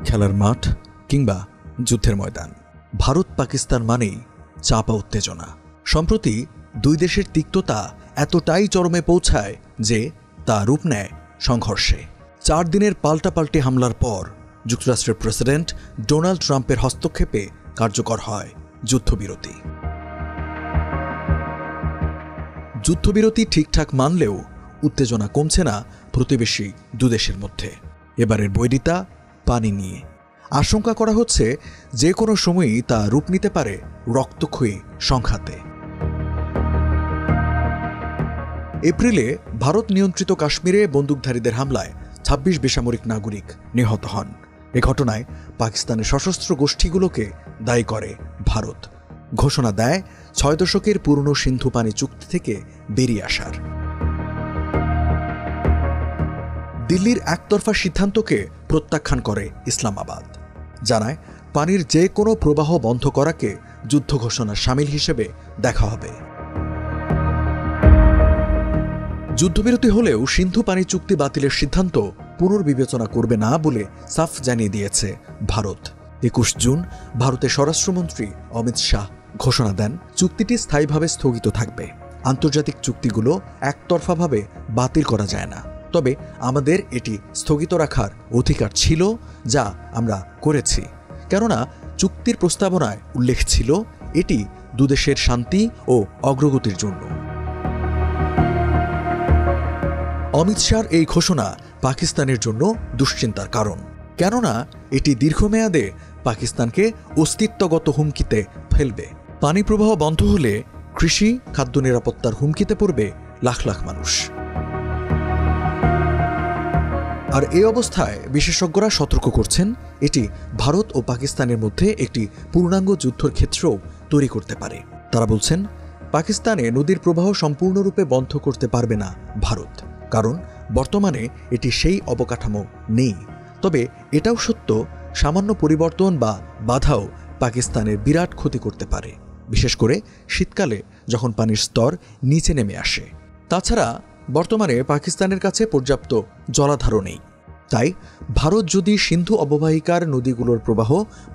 খেলার মাঠ কিংবা যুদ্ধের ময়দান, ভারত পাকিস্তান মানেই চাপা উত্তেজনা। সম্প্রতি দুই দেশের তিক্ততা এতটাই চরমে পৌঁছায় যে তা রূপ নেয় সংঘর্ষে। 4 দিনের পাল্টাপাল্টি হামলার পর যুক্তরাষ্ট্রের প্রেসিডেন্ট ডোনাল্ড ট্রাম্পের হস্তক্ষেপে কার্যকর হয় যুদ্ধবিরতি। যুদ্ধবিরতি ঠিকঠাক মানলেও উত্তেজনা কমছে না প্রতিবেশী দুদেশের মধ্যে। এবারের বৈরিতা পানি নিয়ে। আশঙ্কা করা হচ্ছে যে কোনো সময়ই তা রূপ নিতে পারে রক্তক্ষয়ী সংঘাতে। এপ্রিলে ভারত নিয়ন্ত্রিত কাশ্মীরে বন্দুকধারীদের হামলায় 26 বেসামরিক নাগরিক নিহত হন। এ ঘটনায় পাকিস্তানের সশস্ত্র গোষ্ঠীগুলোকে দায়ী করে ভারত। ঘোষণা দেয় 6 দশকের পুরনো সিন্ধু পানি চুক্তি থেকে বেরিয়ে আসার। দিল্লির একতরফা সিদ্ধান্তকে প্রত্যাখ্যান করে ইসলামাবাদ, জানায় পানির যে কোনো প্রবাহ বন্ধ করাকে যুদ্ধ ঘোষণার শামিল হিসেবে দেখা হবে। যুদ্ধবিরতি হলেও সিন্ধু পানি চুক্তি বাতিলের সিদ্ধান্ত পুনর্বিবেচনা করবে না বলে সাফ জানিয়ে দিয়েছে ভারত। 21 জুন ভারতের স্বরাষ্ট্রমন্ত্রী অমিত শাহ ঘোষণা দেন, চুক্তিটি স্থায়ীভাবে স্থগিত থাকবে। আন্তর্জাতিক চুক্তিগুলো একতরফাভাবে বাতিল করা যায় না, তবে আমাদের এটি স্থগিত রাখার অধিকার ছিল, যা আমরা করেছি। কেননা চুক্তির প্রস্তাবনায় উল্লেখ ছিল এটি দুদেশের শান্তি ও অগ্রগতির জন্য। অমিত শাহর এই ঘোষণা পাকিস্তানের জন্য দুশ্চিন্তার কারণ, কেননা এটি দীর্ঘমেয়াদে পাকিস্তানকে অস্তিত্বগত হুমকিতে ফেলবে। পানি প্রবাহ বন্ধ হলে কৃষি, খাদ্য নিরাপত্তার হুমকিতে পড়বে লাখ লাখ মানুষ। আর এই অবস্থায় বিশেষজ্ঞরা সতর্ক করছেন, এটি ভারত ও পাকিস্তানের মধ্যে একটি পূর্ণাঙ্গ যুদ্ধের ক্ষেত্রও তৈরি করতে পারে। তারা বলছেন, পাকিস্তানে নদীর প্রবাহ সম্পূর্ণরূপে বন্ধ করতে পারবে না ভারত, কারণ বর্তমানে এটি সেই অবকাঠামো নেই। তবে এটাও সত্য, সামান্য পরিবর্তন বা বাধাও পাকিস্তানের বিরাট ক্ষতি করতে পারে, বিশেষ করে শীতকালে যখন পানির স্তর নিচে নেমে আসে। তাছাড়া বর্তমানে পাকিস্তানের কাছে পর্যাপ্ত জলাধারও নেই। তাই ভারত যদি সিন্ধু অববাহিকার নদীগুলোর প্রবাহ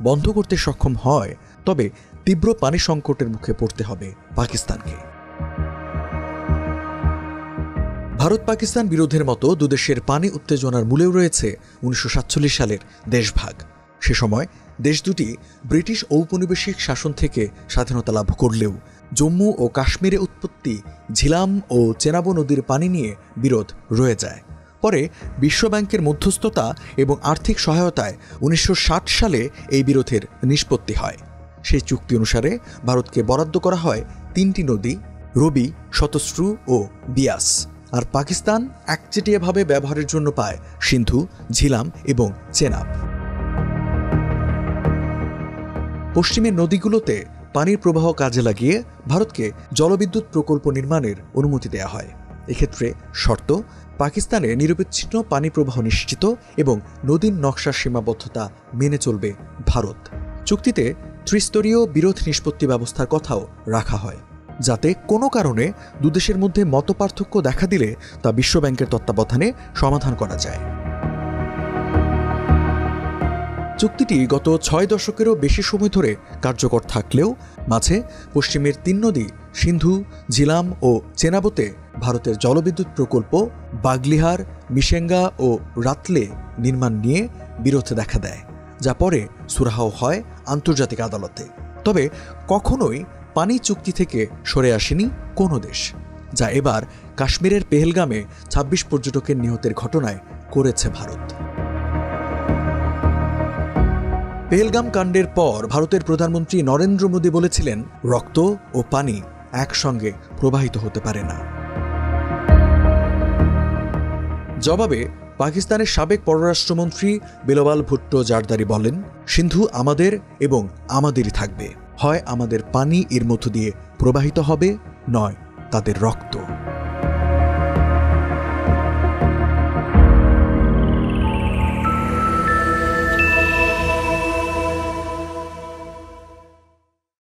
বন্ধ করতে সক্ষম হয়, তবে তীব্র পানি সংকটের মুখে পড়তে হবে পাকিস্তানকে। ভারত পাকিস্তান বিরোধের মতো দুদেশের পানি উত্তেজনার মূলেও রয়েছে 1947 সালের দেশভাগ। সে সময় দেশ দুটি ব্রিটিশ ঔপনিবেশিক শাসন থেকে স্বাধীনতা লাভ করলেও জম্মু ও কাশ্মীরে উৎপত্তি ঝিলাম ও চেনাব নদীর পানি নিয়ে বিরোধ রয়ে যায়। পরে বিশ্বব্যাংকের মধ্যস্থতা এবং আর্থিক সহায়তায় 1960 সালে এই বিরোধের নিষ্পত্তি হয়। সেই চুক্তি অনুসারে ভারতকে বরাদ্দ করা হয় 3টি নদী, রবি, শতশ্রু ও বিয়াস। আর পাকিস্তান একচেটিয়াভাবে ব্যবহারের জন্য পায় সিন্ধু, ঝিলাম এবং চেনাব। পশ্চিমের নদীগুলোতে পানির প্রবাহ কাজে লাগিয়ে ভারতকে জলবিদ্যুৎ প্রকল্প নির্মাণের অনুমতি দেওয়া হয়। এক্ষেত্রে শর্ত, পাকিস্তানে নিরবিচ্ছিন্ন পানি প্রবাহ নিশ্চিত এবং নদীর নকশার সীমাবদ্ধতা মেনে চলবে ভারত। চুক্তিতে ত্রিস্তরীয় বিরোধ নিষ্পত্তি ব্যবস্থার কথাও রাখা হয়, যাতে কোনো কারণে দুদেশের মধ্যে মতপার্থক্য দেখা দিলে তা বিশ্বব্যাংকের তত্ত্বাবধানে সমাধান করা যায়। চুক্তিটি গত 6 দশকেরও বেশি সময় ধরে কার্যকর থাকলেও মাঝে পশ্চিমের 3 নদী সিন্ধু, ঝিলাম ও চেনাবতে ভারতের জলবিদ্যুৎ প্রকল্প বাগলিহার, মিশেঙ্গা ও রাতলে নির্মাণ নিয়ে বিরোধ দেখা দেয়, যা পরে সুরাহাও হয় আন্তর্জাতিক আদালতে। তবে কখনোই পানি চুক্তি থেকে সরে আসেনি কোনো দেশ, যা এবার কাশ্মীরের পেহেলগামে 26 পর্যটকের নিহতের ঘটনায় করেছে ভারত। পেহেলগাম কাণ্ডের পর ভারতের প্রধানমন্ত্রী নরেন্দ্র মোদী বলেছিলেন, রক্ত ও পানি একসঙ্গে প্রবাহিত হতে পারে না। জবাবে পাকিস্তানের সাবেক পররাষ্ট্রমন্ত্রী বিলওয়াল ভুট্টো জারদারি বলেন, সিন্ধু আমাদের এবং আমাদেরই থাকবে। হয় আমাদের পানি এর মধ্য দিয়ে প্রবাহিত হবে, নয় তাদের রক্ত।